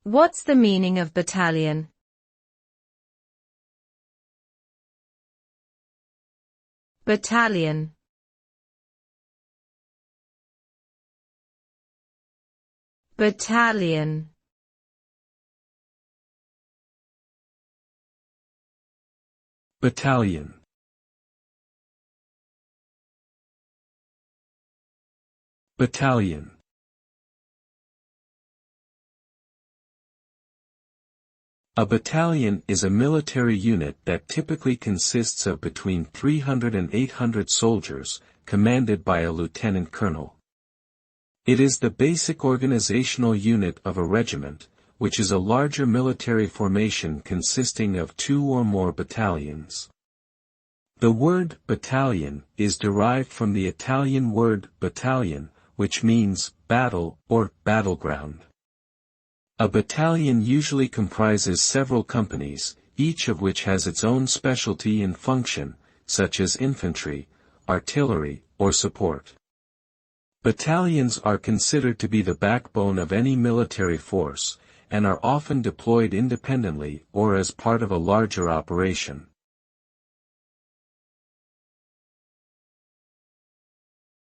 What's the meaning of battalion? Battalion. Battalion. Battalion. Battalion. A battalion is a military unit that typically consists of between 300 and 800 soldiers, commanded by a lieutenant colonel. It is the basic organizational unit of a regiment, which is a larger military formation consisting of 2 or more battalions. The word battalion is derived from the Italian word battalion, which means battle or battleground. A battalion usually comprises several companies, each of which has its own specialty and function, such as infantry, artillery, or support. Battalions are considered to be the backbone of any military force, and are often deployed independently or as part of a larger operation.